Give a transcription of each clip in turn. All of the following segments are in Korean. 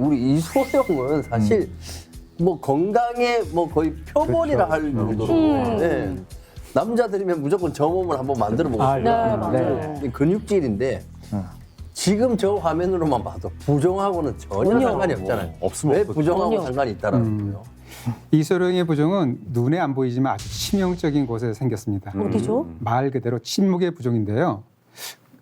우리 이소룡은 사실 뭐 건강에 뭐 거의 표본이라 할 정도로 네. 남자들이면 무조건 저 몸을 한번 만들어 보고 싶어요. 네, 맞아요. 근육질인데 지금 저 화면으로만 봐도 부종하고는 전혀 상관이 없잖아요. 없으면 왜 없거든요. 부종하고 전혀. 상관이 있다라는 거예요? 이소룡의 부종은 눈에 안 보이지만 아주 치명적인 곳에 생겼습니다. 어디죠? 말 그대로 침묵의 부종인데요.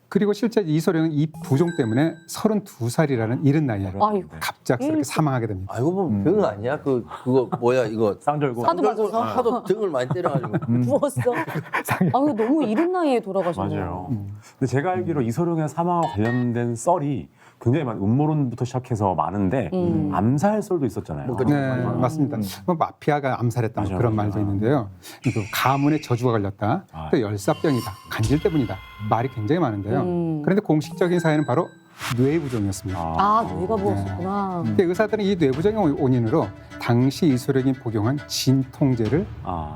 그리고 실제 이소룡은 이 부종 때문에 32살이라는 이른 나이에 아이고. 갑작스럽게 사망하게 됩니다. 알고 보면 병 아니야? 그거 뭐야 이거 쌍절곤. 사도 맞아서 하도 등을 많이 때려가지고 부었어. 아유 너무 이른 나이에 돌아가셨네요. 맞아요. 근데 제가 알기로 이소룡의 사망과 관련된 썰이 굉장히 많은 음모론부터 시작해서 많은데 암살 썰도 있었잖아요. 뭐 그렇죠. 네, 맞습니다. 뭐 마피아가 암살했다 뭐 맞아요, 그런 맞아요. 말도 있는데요. 그 가문에 저주가 걸렸다. 또 열사병이다. 간질 때문이다. 말이 굉장히 많은데요. 그런데 공식적인 사연은 바로 뇌부종이었습니다. 아 뇌가 부었었구나. 근데 의사들은 이 뇌부종의 원인으로 당시 이소룡이 복용한 진통제를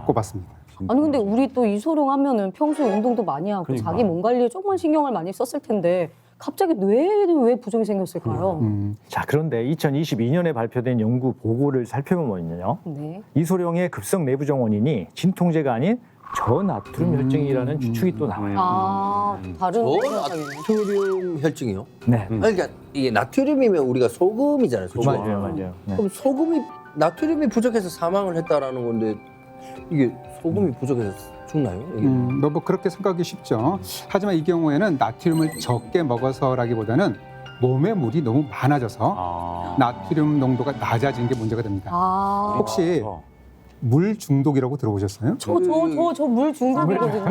꼽았습니다. 아니 근데 우리 또 이소룡 하면은 평소에 운동도 많이 하고 그러니까. 자기 몸 관리에 조금만 신경을 많이 썼을 텐데 갑자기 뇌에는 왜 부종이 생겼을까요? 자, 그런데 2022년에 발표된 연구 보고를 살펴보면요. 네. 이소룡의 급성 내부종 원인이 진통제가 아닌 저나트륨 혈증이라는 추측이 또 나와요. 아 다른 저 현상이네. 나트륨 혈증이요? 네. 아니, 그러니까 이게 나트륨이면 우리가 소금이잖아요. 소금. 맞아요, 맞아요. 네. 그럼 소금이 나트륨이 부족해서 사망을 했다라는 건데 이게 소금이 부족해서 죽나요? 이게? 뭐 그렇게 생각하기 쉽죠. 하지만 이 경우에는 나트륨을 적게 먹어서라기보다는 몸에 물이 너무 많아져서 나트륨 농도가 낮아진 게 문제가 됩니다. 아 혹시 물 중독이라고 들어보셨어요? 저 물 중독이거든요.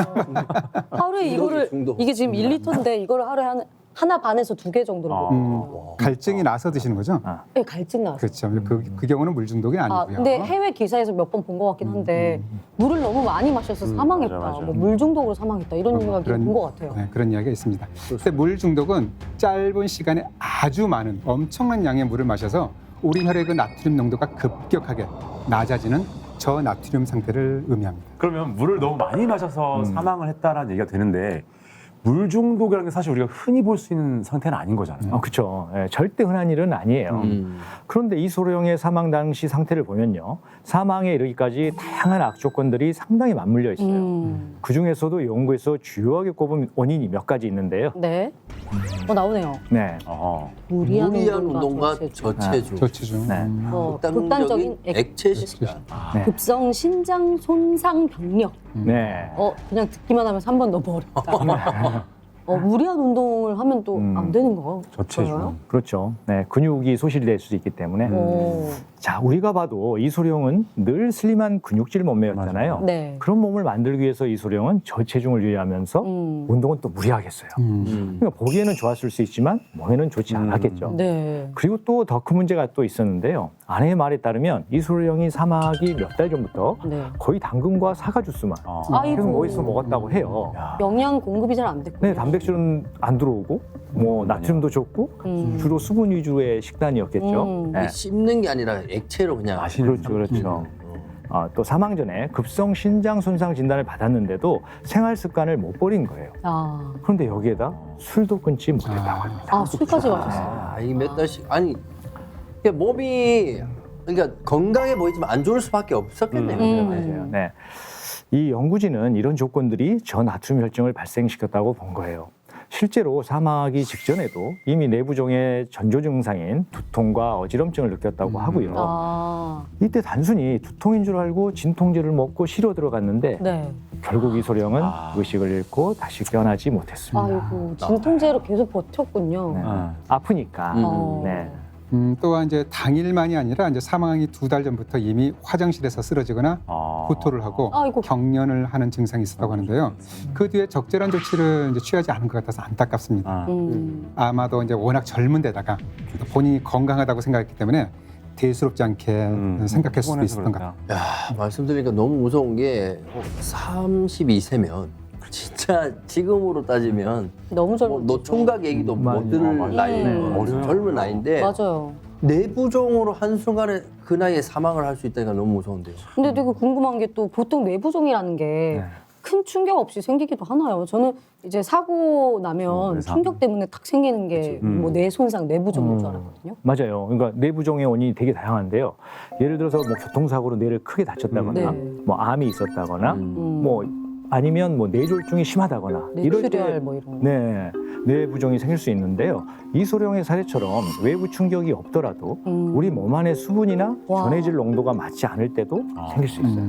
하루에 이거를 중독. 이게 지금 1리터인데 이거를 하루에 하나 반에서 2개 정도를 먹어요. 갈증이 나서 드시는 거죠? 네, 갈증 나서. 그렇죠. 그 경우는 물 중독이 아, 아니고요. 근데 해외 기사에서 몇 번 본 것 같긴 한데 물을 너무 많이 마셔서 사망했다, 맞아. 뭐 물 중독으로 사망했다 이런 이야기 본 것 같아요. 네, 그런 이야기가 있습니다. 근데 물 중독은 짧은 시간에 아주 많은 엄청난 양의 물을 마셔서 우리 혈액의 그 나트륨 농도가 급격하게 낮아지는 저나트륨 상태를 의미합니다. 그러면 물을 너무 많이 마셔서 사망을 했다라는 얘기가 되는데 물 중독이라는 게 사실 우리가 흔히 볼 수 있는 상태는 아닌 거잖아요. 그렇죠. 절대 흔한 일은 아니에요. 그런데 이소룡의 사망 당시 상태를 보면요. 사망에 이르기까지 다양한 악조건들이 상당히 맞물려 있어요. 그중에서도 연구에서 주요하게 꼽은 원인이 몇 가지 있는데요. 네. 나오네요. 네. 무리한 운동과 저체중. 저체중, 저체중. 네. 극단적인 액체 식단. 네. 급성 신장 손상 병력. 네. 그냥 듣기만 하면 3번 너무 어렵다. 무리한 운동을 하면 또 안 되는 거예요? 저체중. 그렇죠. 네. 근육이 소실될 수 있기 때문에. 오. 자, 우리가 봐도 이소룡은 늘 슬림한 근육질 몸매였잖아요. 네. 그런 몸을 만들기 위해서 이소룡은 저체중을 유지하면서 운동은 또 무리하게 했어요. 그러니까 보기에는 좋았을 수 있지만 몸에는 좋지 않았겠죠. 네. 그리고 또 더 큰 문제가 또 있었는데요. 아내의 말에 따르면 이소룡이 사망하기 몇 달 전부터 네. 거의 당근과 사과 주스만 아이고. 계속 먹어서 먹었다고 해요. 영양 공급이 잘 안 됐고. 네, 단백질은 안 들어오고 뭐 나트륨도 좋고 주로 수분 위주의 식단이었겠죠. 네. 씹는 게 아니라 액체로 그냥 그렇죠, 그렇죠. 또 사망 전에 급성 신장 손상 진단을 받았는데도 생활 습관을 못 버린 거예요. 아, 그런데 여기에다 술도 끊지 못했다고 합니다. 술까지 마셨어요. 이 몇 달씩 아니 그러니까 몸이 그러니까 건강해 보이지만 안 좋을 수밖에 없었겠네요. 맞아요. 네. 이 연구진은 이런 조건들이 저나트륨 혈증을 발생시켰다고 본 거예요. 실제로 사망하기 직전에도 이미 내부종의 전조 증상인 두통과 어지럼증을 느꼈다고 하고요. 아, 이때 단순히 두통인 줄 알고 진통제를 먹고 쉬러 들어갔는데 네. 결국 이소룡은 의식을 잃고 다시 깨어나지 못했습니다. 아이고, 진통제로 계속 버텼군요. 네. 아프니까. 네. 또한 이제 당일만이 아니라 이제 사망하기 2달 전부터 이미 화장실에서 쓰러지거나 구토를 하고 아이고. 경련을 하는 증상이 있었다고 하는데요. 그 뒤에 적절한 조치를 이제 취하지 않은 것 같아서 안타깝습니다. 아마도 이제 워낙 젊은 데다가 본인이 건강하다고 생각했기 때문에 대수롭지 않게 생각했을 수도 있었던 것 같아요. 야, 말씀드리니까 너무 무서운 게 32세면 진짜 지금으로 따지면 너무 젊은 뭐 노총각 얘기도 못 들을 나이고 젊은 나이인데 맞아요. 내부종으로 한순간에 그 나이에 사망을 할 수 있다니까 너무 무서운데요. 근데 되게 궁금한 게 또 보통 뇌부종이라는 게 큰 충격 없이 생기기도 하나요? 저는 이제 사고 나면 뇌사. 충격 때문에 탁 생기는 게 뭐 뇌 손상, 뇌부종인 줄 알았거든요. 맞아요. 그러니까 뇌부종의 원인이 되게 다양한데요. 예를 들어서 뭐 교통사고로 뇌를 크게 다쳤다거나, 네. 뭐 암이 있었다거나, 뭐 아니면 뭐 뇌졸중이 심하다거나 이럴 뇌출혈 때 뭐 이런 거. 네, 뇌부종이 생길 수 있는데요. 이소룡의 사례처럼 외부 충격이 없더라도 우리 몸 안의 수분이나 와. 전해질 농도가 맞지 않을 때도 생길 수 있어요.